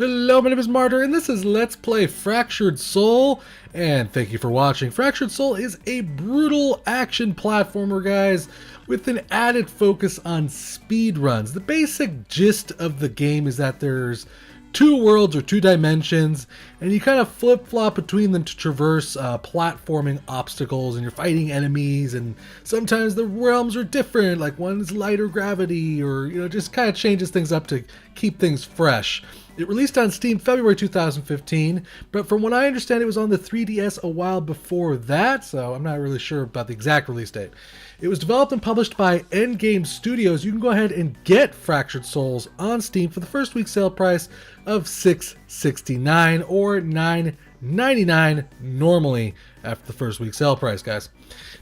Hello, my name is Martyr, and this is Let's Play Fractured Soul, and thank you for watching. Fractured Soul is a brutal action platformer, guys, with an added focus on speed runs. The basic gist of the game is that there's two worlds or two dimensions, and you kind of flip-flop between them to traverse platforming obstacles, and you're fighting enemies, and sometimes the realms are different, like one's lighter gravity, or just kind of changes things up to keep things fresh. It released on Steam February 2015, but from what I understand, it was on the 3DS a while before that, so I'm not really sure about the exact release date. It was developed and published by Endgame Studios. You can go ahead and get Fractured Souls on Steam for the first week sale price of $6.69 or $9.99 normally after the first week sale price, guys.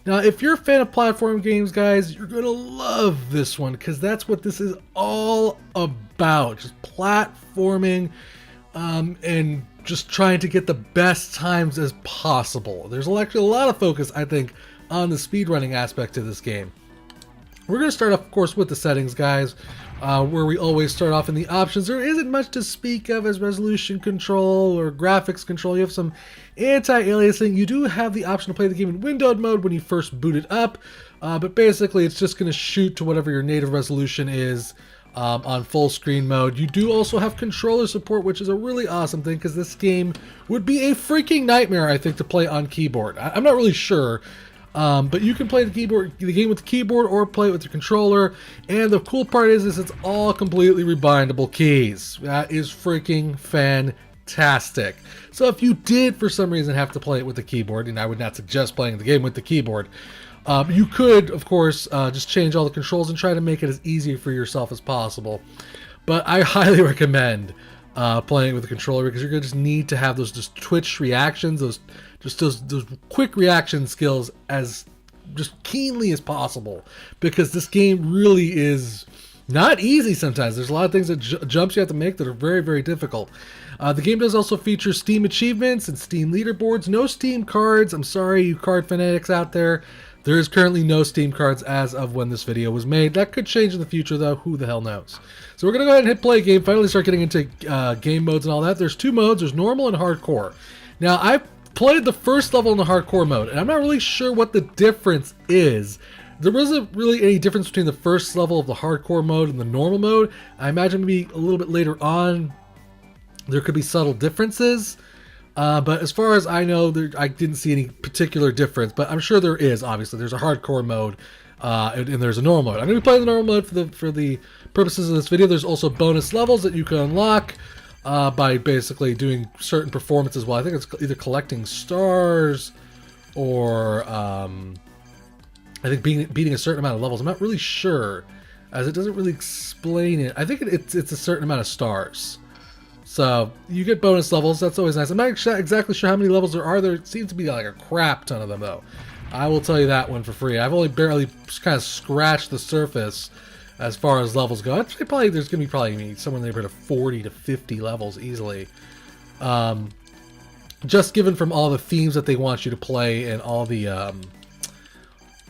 Now, if you're a fan of platform games, guys, you're going to love this one because that's what this is all about. Just platforming and just trying to get the best times as possible. There's actually a lot of focus, I think, on the speedrunning aspect of this game. We're going to start off, of course, with the settings, guys, where we always start off in the options. There isn't much to speak of as resolution control or graphics control. You have some anti-aliasing. You do have the option to play the game in windowed mode when you first boot it up, but basically it's just going to shoot to whatever your native resolution is on full screen mode. You do also have controller support, which is a really awesome thing because this game would be a freaking nightmare, I think, to play on keyboard. I'm not really sure. But you can play the game with the keyboard or play it with your controller, and the cool part is it's all completely rebindable keys. That is freaking fantastic. So if you did for some reason have to play it with the keyboard, and I would not suggest playing the game with the keyboard, you could, of course, just change all the controls and try to make it as easy for yourself as possible. But I highly recommend playing it with the controller because you're going to just need to have those just twitch reactions, those quick reaction skills as just keenly as possible, because this game really is not easy sometimes. There's a lot of things that jumps you have to make that are very, very difficult. The game does also feature Steam achievements and Steam leaderboards. No Steam cards. I'm sorry, you card fanatics out there. There is currently no Steam cards as of when this video was made. That could change in the future, though. Who the hell knows? So we're going to go ahead and hit play game, finally start getting into game modes and all that. There's two modes. There's normal and hardcore. Now, I've played the first level in the hardcore mode, and I'm not really sure what the difference is. There wasn't really any difference between the first level of the hardcore mode and the normal mode. I imagine maybe a little bit later on there could be subtle differences. But as far as I know, I didn't see any particular difference, but I'm sure there is, obviously. There's a hardcore mode, and there's a normal mode. I'm going to be playing the normal mode for the purposes of this video. There's also bonus levels that you can unlock by basically doing certain performances. Well, I think it's either collecting stars or I think beating a certain amount of levels. I'm not really sure, as it doesn't really explain it. I think it's a certain amount of stars. So you get bonus levels. That's always nice. I'm not exactly sure how many levels there are. There seems to be like a crap ton of them, though. I will tell you that one for free. I've only barely kind of scratched the surface as far as levels go. I'd say probably there's going to be probably somewhere in the neighborhood of 40 to 50 levels easily. Just given from all the themes that they want you to play and all the...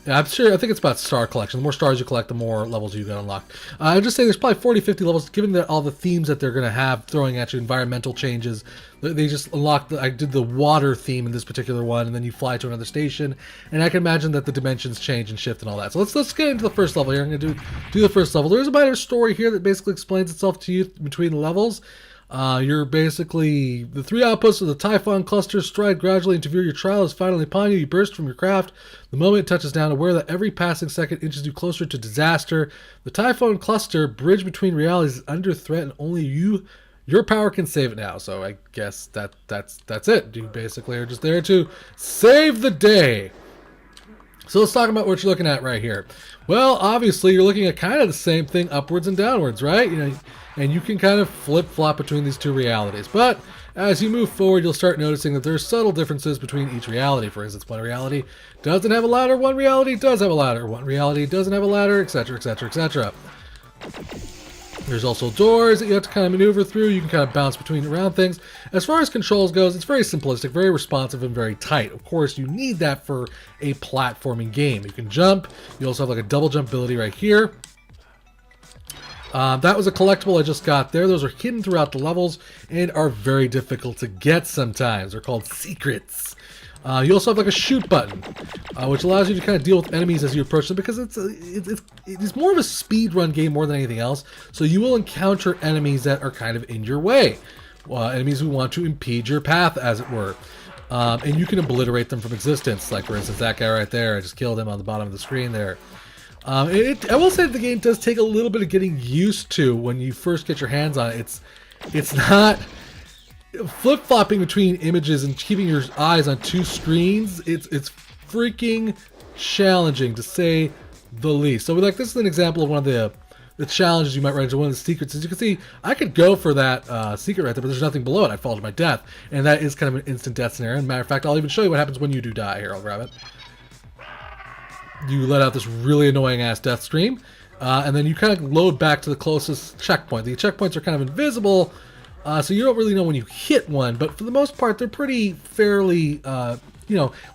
I think it's about star collection. The more stars you collect, the more levels you can unlock. I'd just say there's probably 40, 50 levels, given that all the themes that they're going to have throwing at you, environmental changes. They just unlocked, I did the water theme in this particular one, and then you fly to another station, and I can imagine that the dimensions change and shift and all that. So let's get into the first level here. I'm going to do the first level. There's a minor story here that basically explains itself to you between the levels. You're basically, the three outposts of the Typhon cluster stride gradually into view. Your trial is finally upon you. You burst from your craft. The moment it touches down, aware that every passing second inches you closer to disaster. The Typhon cluster, bridge between realities, is under threat, and only your power can save it now. So I guess that's it. You basically are just there to save the day. So let's talk about what you're looking at right here. Well, obviously you're looking at kind of the same thing upwards and downwards, right? And you can kind of flip-flop between these two realities. But as you move forward, you'll start noticing that there's subtle differences between each reality. For instance, one reality doesn't have a ladder, one reality does have a ladder, one reality doesn't have a ladder, etc., etc., etc. There's also doors that you have to kind of maneuver through. You can kind of bounce between around things. As far as controls goes, it's very simplistic, very responsive, and very tight. Of course, you need that for a platforming game. You can jump. You also have like a double jump ability right here. That was a collectible I just got there. Those are hidden throughout the levels and are very difficult to get sometimes. They're called secrets. You also have like a shoot button, which allows you to kind of deal with enemies as you approach them, because it's more of a speed run game more than anything else. So you will encounter enemies that are kind of in your way, enemies who want to impede your path, as it were. And you can obliterate them from existence. Like, for instance, that guy right there, I just killed him on the bottom of the screen there. I will say that the game does take a little bit of getting used to when you first get your hands on it. It's not flip-flopping between images and keeping your eyes on two screens. It's freaking challenging, to say the least. So like, this is an example of one of the challenges you might run into. One of the secrets, as you can see, I could go for that secret right there, but there's nothing below it. I'd fall to my death, and that is kind of an instant death scenario. As a matter of fact, I'll even show you what happens when you do die. Here, I'll grab it. You let out this really annoying ass death scream, and then you kind of load back to the closest checkpoint. The checkpoints are kind of invisible, so you don't really know when you hit one, but for the most part, they're pretty fairly,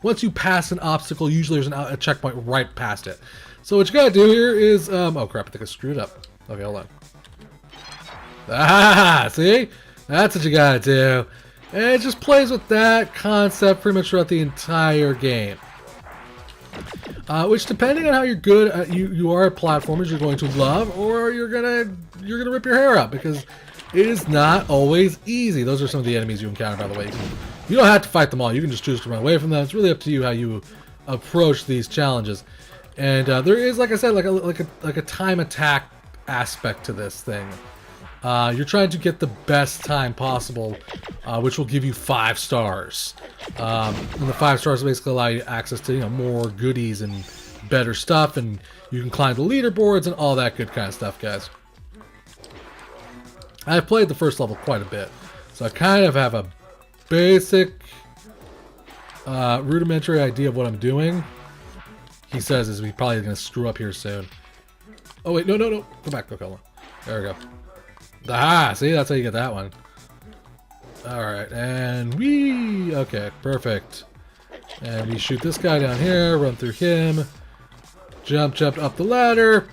once you pass an obstacle, usually there's a checkpoint right past it. So what you gotta do here is, oh crap, I think I screwed up. Okay, hold on. Ah, see? That's what you gotta do. And it just plays with that concept pretty much throughout the entire game. Which, depending on how you're good you are at platformers, you're going to love, or you're gonna rip your hair out, because it is not always easy. Those are some of the enemies you encounter, by the way. You don't have to fight them all. You can just choose to run away from them. It's really up to you how you approach these challenges. And there is, like I said, like a time attack aspect to this thing. You're trying to get the best time possible, which will give you 5 stars. And the 5 stars basically allow you access to more goodies and better stuff, and you can climb the leaderboards and all that good kind of stuff, guys. I've played the first level quite a bit, so I kind of have a basic, rudimentary idea of what I'm doing. He says is we probably going to screw up here soon. Oh wait, no. Go back, go kill him. There we go. Ah, see, that's how you get that one. Alright, and we okay, perfect. And we shoot this guy down here, run through him, jump up the ladder.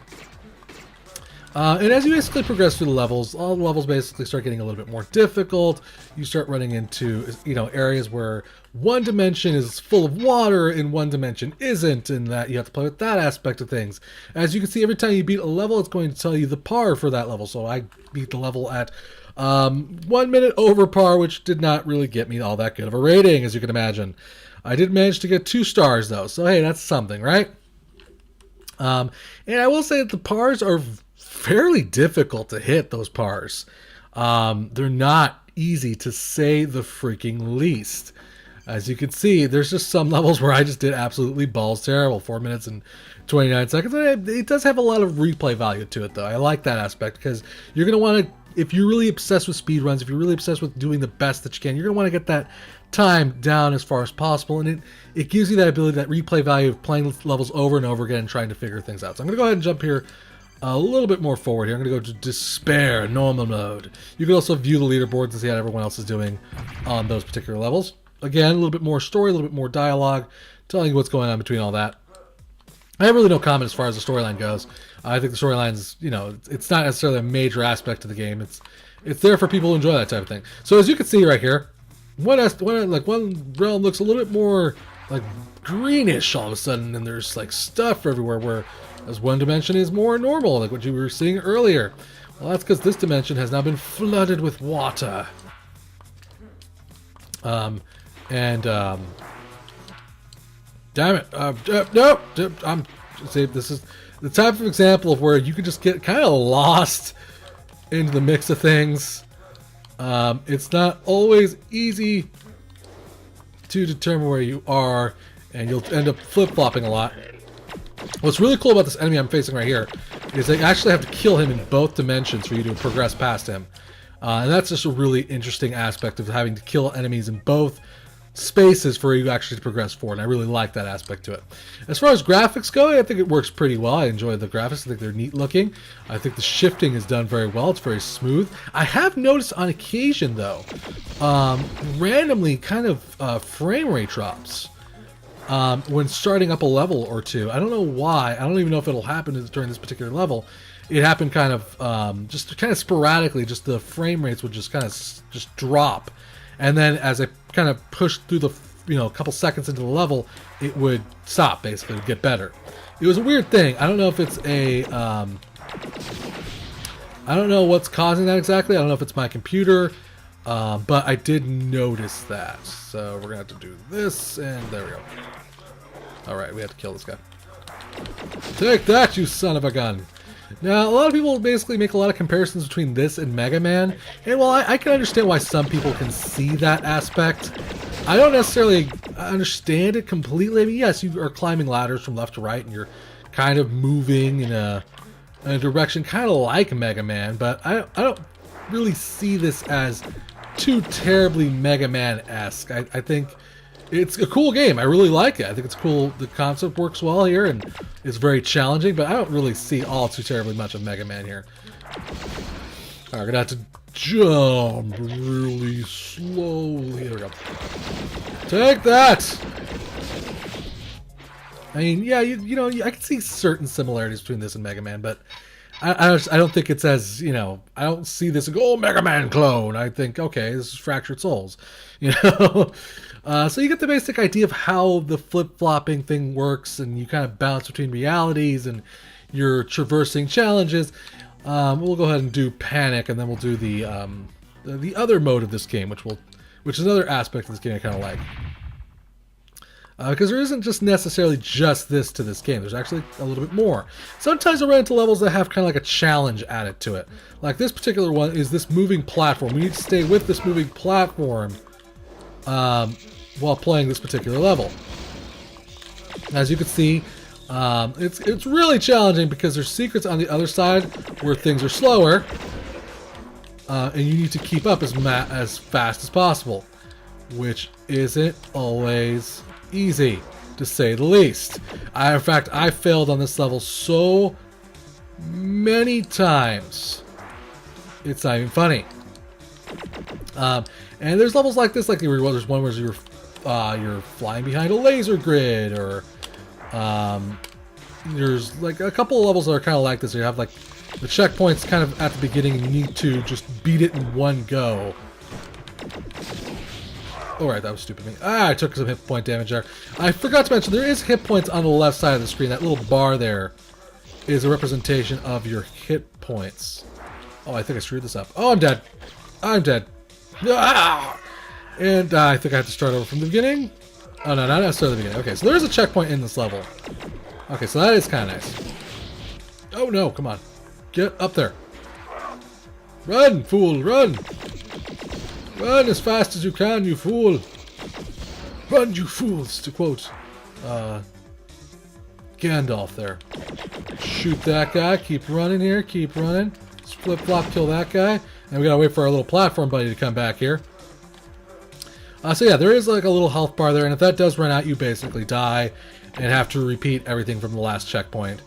And as you basically progress through the levels, all the levels basically start getting a little bit more difficult. You start running into, areas where one dimension is full of water and one dimension isn't, and that you have to play with that aspect of things. As you can see, every time you beat a level, it's going to tell you the par for that level. So I beat the level at 1 minute over par, which did not really get me all that good of a rating, as you can imagine. I did manage to get 2 stars, though, so hey, that's something, right? And I will say that the pars are fairly difficult to hit, those pars. They're not easy, to say the freaking least. As you can see, there's just some levels where I just did absolutely balls terrible. 4 minutes and 29 seconds. It does have a lot of replay value to it, though. I like that aspect, because you're going to want to, if you're really obsessed with speedruns, if you're really obsessed with doing the best that you can, you're going to want to get that time down as far as possible, and it gives you that ability, that replay value of playing levels over and over again and trying to figure things out. So I'm going to go ahead and jump here a little bit more forward here. I'm going to go to Despair, normal mode. You can also view the leaderboards and see how everyone else is doing on those particular levels. Again, a little bit more story, a little bit more dialogue, telling you what's going on between all that. I have really no comment as far as the storyline goes. I think the storyline is, it's not necessarily a major aspect of the game. It's there for people who enjoy that type of thing. So as you can see right here, one realm looks a little bit more like greenish all of a sudden, and there's like stuff everywhere, where as one dimension is more normal, like what you were seeing earlier. Well, that's because this dimension has now been flooded with water. Damn it, no, see, this is the type of example of where you can just get kind of lost into the mix of things. It's not always easy to determine where you are, and you'll end up flip-flopping a lot. What's really cool about this enemy I'm facing right here is they actually have to kill him in both dimensions for you to progress past him. And that's just a really interesting aspect of having to kill enemies in both spaces for you actually to progress forward, and I really like that aspect to it. As far as graphics go, I think it works pretty well. I enjoy the graphics. I think they're neat looking. I think the shifting is done very well. It's very smooth. I have noticed on occasion, though, randomly kind of frame rate drops when starting up a level or two. I don't know why. I don't even know if it'll happen during this particular level. it happened kind of just kind of sporadically. Just the frame rates would just kind of just drop, and then as I kind of pushed through the a couple seconds into the level, it would stop, basically. It would get better. It was a weird thing. I don't know if it's a I don't know what's causing that exactly. I don't know if it's my computer, but I did notice that. So we're gonna have to do this, and there we go. All right, we have to kill this guy. Take that, you son of a gun! Now, a lot of people basically make a lot of comparisons between this and Mega Man, and while I can understand why some people can see that aspect, I don't necessarily understand it completely. I mean, yes, you are climbing ladders from left to right, and you're kind of moving in a direction kind of like Mega Man, but I don't really see this as too terribly Mega Man-esque. I think it's a cool game. I really like it. I think it's cool. The concept works well here, and it's very challenging, but I don't really see all too terribly much of Mega Man here. Alright, we're gonna have to jump really slowly. There we go. Take that! I mean, yeah, you know, I can see certain similarities between this and Mega Man, but I don't think it's as, I don't see this and go, oh, Mega Man clone. I think, okay, this is Fractured Souls, So you get the basic idea of how the flip-flopping thing works, and you kind of bounce between realities, and you're traversing challenges. We'll go ahead and do Panic, and then we'll do the other mode of this game, which is another aspect of this game I kind of like. Because there isn't just necessarily just this to this game. There's actually a little bit more. Sometimes you'll run into levels that have kind of like a challenge added to it. Like this particular one is this moving platform. We need to stay with this moving platform while playing this particular level. As you can see, it's really challenging because there's secrets on the other side where things are slower, and you need to keep up as fast as possible, which isn't always easy, to say the least. In fact, I failed on this level so many times, it's not even funny. And there's levels like this, there's one where you're flying behind a laser grid, or there's like a couple of levels that are kind of like this. You have like the checkpoints kind of at the beginning, and you need to just beat it in one go. Alright, that was stupid of me. I took some hit point damage there. I forgot to mention, there is hit points on the left side of the screen. That little bar there is a representation of your hit points. Oh, I think I screwed this up. Oh, I'm dead. I'm dead. Ah! And I think I have to start over from the beginning. Oh, no, not necessarily the beginning. Okay, so there is a checkpoint in this level. Okay, so that is kind of nice. Oh, no, come on. Get up there. Run, fool, run. Run as fast as you can, you fool! Run, you fools! To quote Gandalf there. Shoot that guy. Keep running here. Keep running. Flip-flop, kill that guy. And we gotta wait for our little platform buddy to come back here. So yeah, there is like a little health bar there, and if that does run out, you basically die and have to repeat everything from the last checkpoint.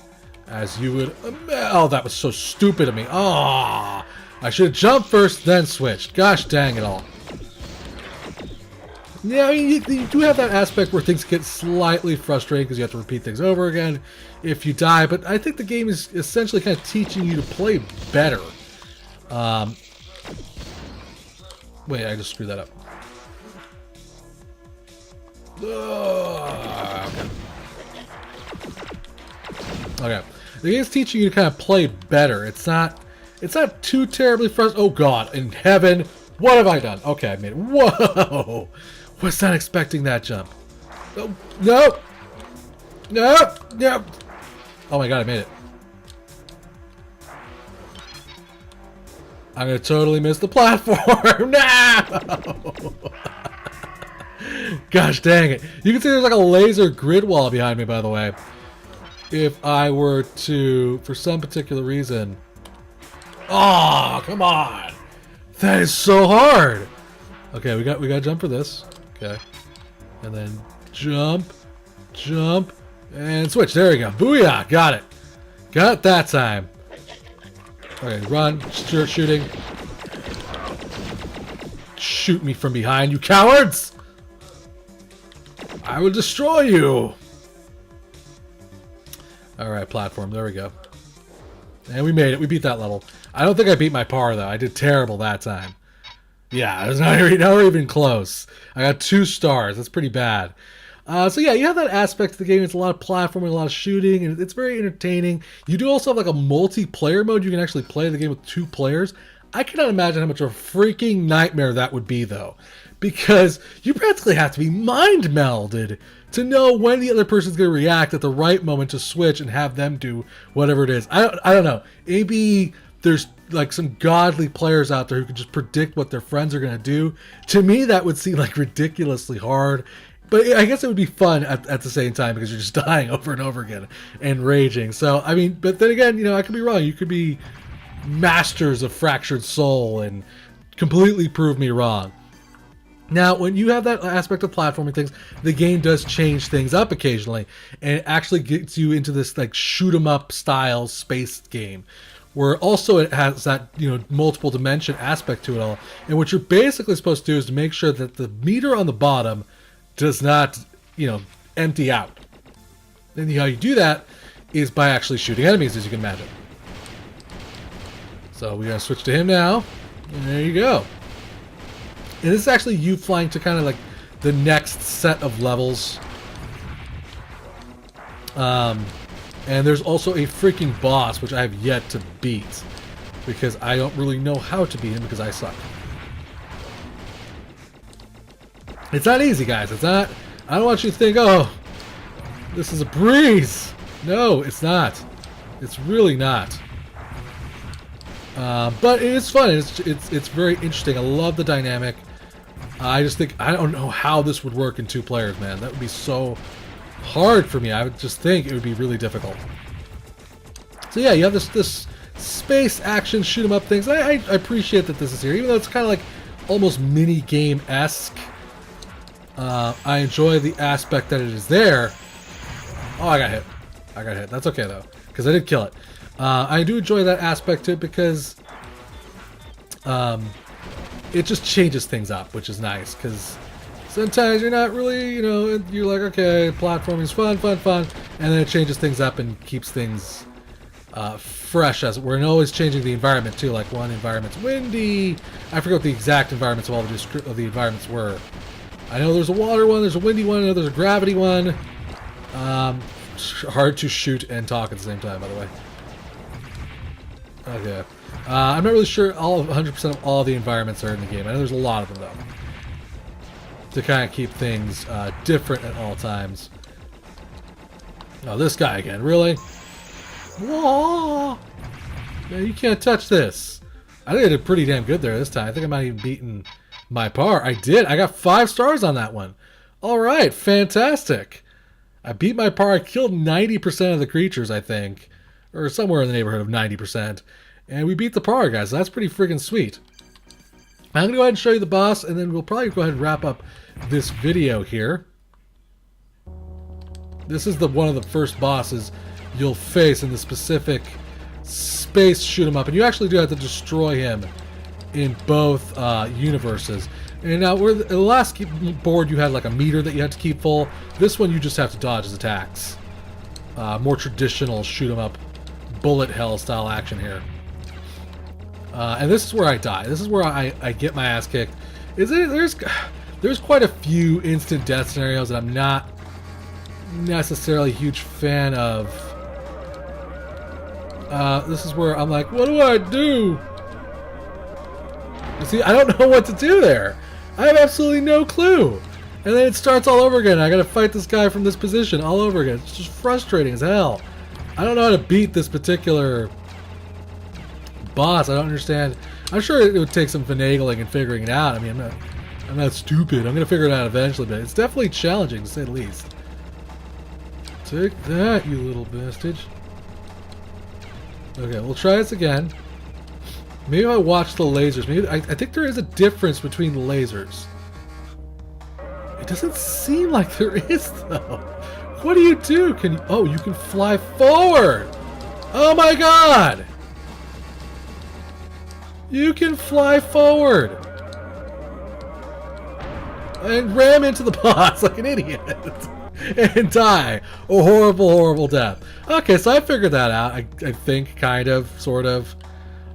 As you would... Oh, that was so stupid of me. Oh, I should have jumped first, then switched. Gosh dang it all. Yeah, I mean, you do have that aspect where things get slightly frustrating because you have to repeat things over again if you die, but I think the game is essentially kind of teaching you to play better. Wait, I just screwed that up. Okay. The game's teaching you to kind of play better. It's not too terribly frustrating. Oh god, in heaven, what have I done? Okay, I made it. Whoa! Was not expecting that jump. Oh, no! No! No! Oh my god, I made it. I'm gonna totally miss the platform. No! Gosh dang it. You can see there's like a laser grid wall behind me, by the way. If I were to, for some particular reason... Oh, come on! That is so hard! Okay, we got to jump for this. Okay. And then jump, and switch. There we go. Booyah! Got it. Got it that time. Okay, run. Start shooting. Shoot me from behind, you cowards! I will destroy you! Alright, platform. There we go. And we made it. We beat that level. I don't think I beat my par, though. I did terrible that time. Yeah, it was not even close. I got 2 stars. That's pretty bad. So yeah, you have that aspect of the game. It's a lot of platforming, a lot of shooting, and it's very entertaining. You do also have like a multiplayer mode. You can actually play the game with 2 players. I cannot imagine how much of a freaking nightmare that would be, though. Because you practically have to be mind melded to know when the other person's going to react at the right moment to switch and have them do whatever it is. I don't know. Maybe there's like some godly players out there who can just predict what their friends are going to do. To me, that would seem like ridiculously hard. But I guess it would be fun at the same time because you're just dying over and over again and raging. So, I mean, but then again, you know, I could be wrong. You could be masters of Fractured Soul and completely prove me wrong. Now, when you have that aspect of platforming things, the game does change things up occasionally, and it actually gets you into this like shoot 'em up style space game, where also it has that, you know, multiple dimension aspect to it all. And what you're basically supposed to do is to make sure that the meter on the bottom does not, you know, empty out. And how you do that is by actually shooting enemies, as you can imagine. So we're gonna switch to him now, and there you go. And this is actually you flying to kind of like the next set of levels. And there's also a freaking boss, which I have yet to beat. Because I don't really know how to beat him because I suck. It's not easy, guys. It's not. I don't want you to think, oh, this is a breeze. No, it's not. It's really not. But it is fun. It's very interesting. I love the dynamic. I just think, I don't know how this would work in 2 players, man. That would be so hard for me. I would just think it would be really difficult. So yeah, you have this space action shoot 'em up things. I appreciate that this is here, even though it's kind of like almost mini game-esque. I enjoy the aspect that it is there. Oh, I got hit. That's okay though, because I did kill it. I do enjoy that aspect to it because it just changes things up, which is nice, because sometimes you're not really, you know, you're like, okay, platforming's fun, and then it changes things up and keeps things fresh, as we're always changing the environment too. Like one environment's windy. I forget what the exact environments of all of the environments were. I know there's a water one, there's a windy one, I know there's a gravity one. Hard to shoot and talk at the same time, by the way. Okay. I'm not really sure 100% of all the environments are in the game. I know there's a lot of them, though. To kind of keep things different at all times. Oh, this guy again. Really? Whoa! Man, you can't touch this. I think I did pretty damn good there this time. I think I might have even beaten my par. I did. I got 5 stars on that one. All right. Fantastic. I beat my par. I killed 90% of the creatures, I think. Or somewhere in the neighborhood of 90%. And we beat the par, guys. So that's pretty freaking sweet. I'm going to go ahead and show you the boss, and then we'll probably go ahead and wrap up this video here. This is one of the first bosses you'll face in the specific space shoot 'em up. And you actually do have to destroy him in both universes. And now, the last board you had like a meter that you had to keep full. This one you just have to dodge his attacks. More traditional shoot 'em up, bullet hell style action here. And this is where I die. This is where I get my ass kicked. There's quite a few instant death scenarios that I'm not necessarily a huge fan of. This is where I'm like, what do I do? You see, I don't know what to do there. I have absolutely no clue. And then it starts all over again. I gotta fight this guy from this position all over again. It's just frustrating as hell. I don't know how to beat this particular boss. I don't understand. I'm sure it would take some finagling and figuring it out. I mean, I'm not stupid. I'm gonna figure it out eventually, but it's definitely challenging to say the least. Take that, you little bastard. Okay, we'll try this again. Maybe if I watch the lasers. Maybe I think there is a difference between the lasers. It doesn't seem like there is, though. What do you do? Can you? Oh, you can fly forward. Oh my god! You can fly forward and ram into the boss like an idiot. and die a horrible, horrible death. Okay, so I figured that out, I think, kind of, sort of.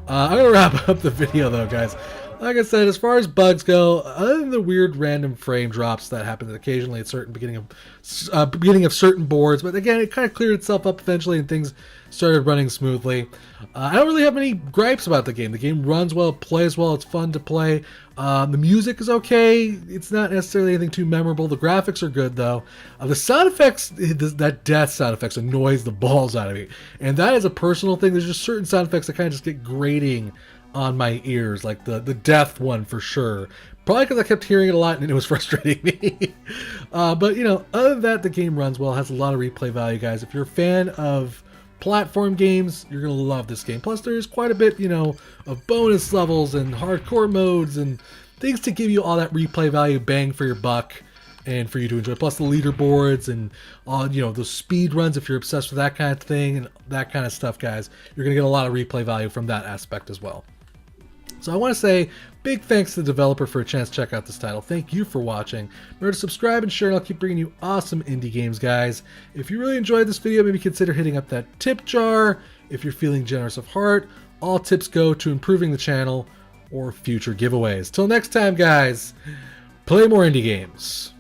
I'm going to wrap up the video, though, guys. Like I said, as far as bugs go, other than the weird random frame drops that happen occasionally at certain beginning of certain boards, but again, it kind of cleared itself up eventually and things started running smoothly. I don't really have any gripes about the game. The game runs well, plays well, it's fun to play. The music is okay. It's not necessarily anything too memorable. The graphics are good, though. The sound effects, that death sound effects annoys the balls out of me. And that is a personal thing. There's just certain sound effects that kind of just get grating on my ears, like the death one for sure. Probably because I kept hearing it a lot and it was frustrating me. But, you know, other than that, the game runs well, has a lot of replay value, guys. If you're a fan of platform games, you're going to love this game. Plus, there's quite a bit, you know, of bonus levels and hardcore modes and things to give you all that replay value bang for your buck and for you to enjoy. Plus the leaderboards and all, you know, those speed runs if you're obsessed with that kind of thing and that kind of stuff, guys. You're going to get a lot of replay value from that aspect as well. So I want to say big thanks to the developer for a chance to check out this title. Thank you for watching. Remember to subscribe and share, and I'll keep bringing you awesome indie games, guys. If you really enjoyed this video, maybe consider hitting up that tip jar. If you're feeling generous of heart, all tips go to improving the channel or future giveaways. Till next time, guys, play more indie games.